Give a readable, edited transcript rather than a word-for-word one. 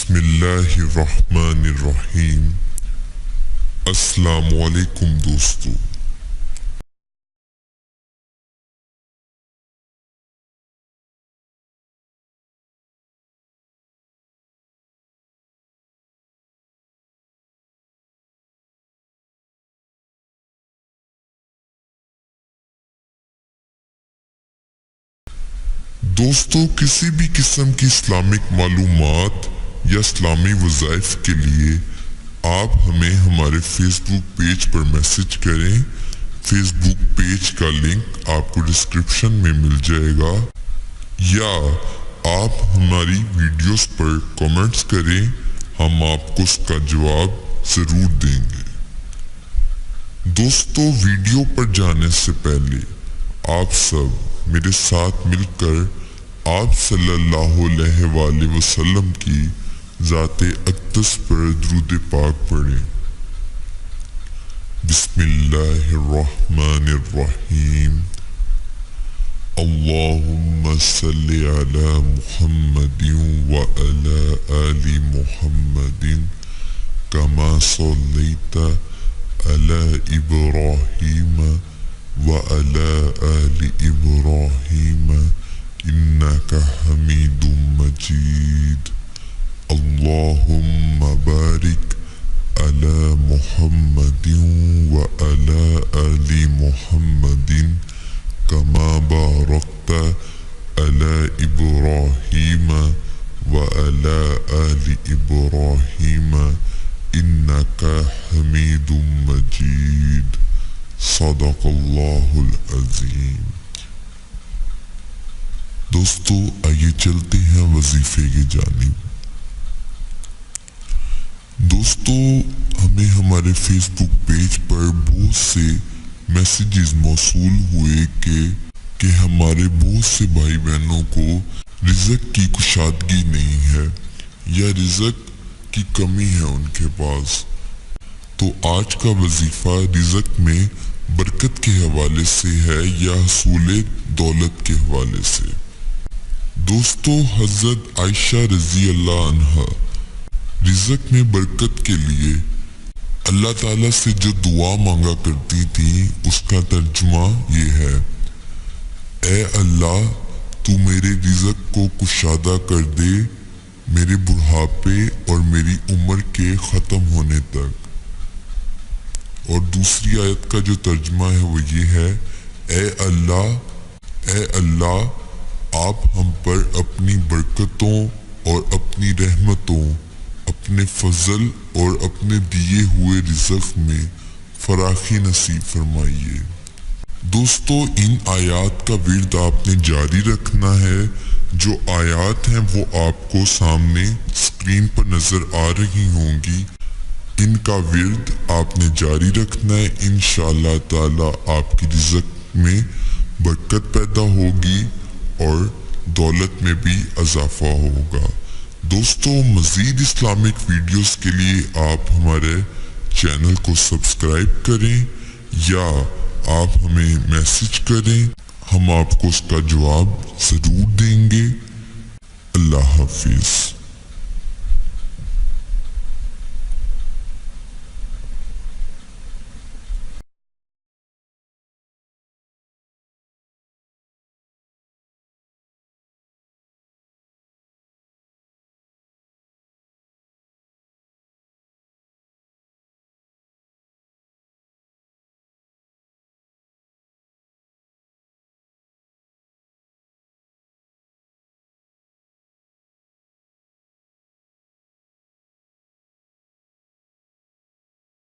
بسم اللہ الرحمن الرحیم۔ السلام علیکم دوستو۔ دوستو، کسی بھی قسم کی اسلامک معلومات یا اسلامی وظائف کے لیے آپ ہمیں ہمارے فیس بک پیج پر میسج کریں۔ فیس بک پیج کا لنک آپ کو ڈسکرپشن میں مل جائے گا، یا آپ ہماری ویڈیوز پر کمنٹس کریں، ہم آپ کو اس کا جواب ضرور دیں گے۔ دوستو، ویڈیو پر جانے سے پہلے آپ سب میرے ساتھ مل کر آپ صلی اللہ علیہ وآلہ وسلم کی ذات اقدس پر درود پاک پڑھیں۔ بسم اللہ الرحمن الرحیم۔ اللہم صلی علی محمد وعلی آل محمد کما صلیت علی ابراہیم وعلی آل ابراہیم انک حمید مجید۔ اللہم بارک علی محمد وعلی آل محمد کما بارکت علی ابراہیم وعلی آل ابراہیم انک حمید مجید۔ صدق اللہ العظیم۔ دوستو، آئیے چلتے ہیں وظیفے کی جانب۔ دوستو، ہمیں ہمارے فیس بک پیج پر بہت سے میسیجز موصول ہوئے کہ ہمارے بہت سے بھائی بہنوں کو رزق کی کشادگی نہیں ہے، یا رزق کی کمی ہے ان کے پاس۔ تو آج کا وظیفہ رزق میں برکت کے حوالے سے ہے یا حصول دولت کے حوالے سے۔ دوستو، حضرت عائشہ رضی اللہ عنہا رزق میں برکت کے لیے اللہ تعالیٰ سے جو دعا مانگا کرتی تھی، اس کا ترجمہ یہ ہے: اے اللہ، تو میرے رزق کو کشادہ کر دے میرے بڑھاپے اور میری عمر کے ختم ہونے تک۔ اور دوسری آیت کا جو ترجمہ ہے وہ یہ ہے: اے اللہ، آپ ہم پر اپنی برکتوں اور اپنی رحمتوں، اپنے فضل اور اپنے دیے ہوئے رزق میں فراخی نصیب فرمائیے۔ دوستو، ان آیات کا ورد آپ نے جاری رکھنا ہے۔ جو آیات ہیں وہ آپ کو سامنے اسکرین پر نظر آ رہی ہوں گی، ان کا ورد آپ نے جاری رکھنا ہے۔ انشاءاللہ تعالی آپ کی رزق میں برکت پیدا ہوگی اور دولت میں بھی اضافہ ہوگا۔ دوستو، مزید اسلامک ویڈیوز کے لیے آپ ہمارے چینل کو سبسکرائب کریں، یا آپ ہمیں میسج کریں، ہم آپ کو اس کا جواب ضرور دیں گے۔ اللہ حافظ۔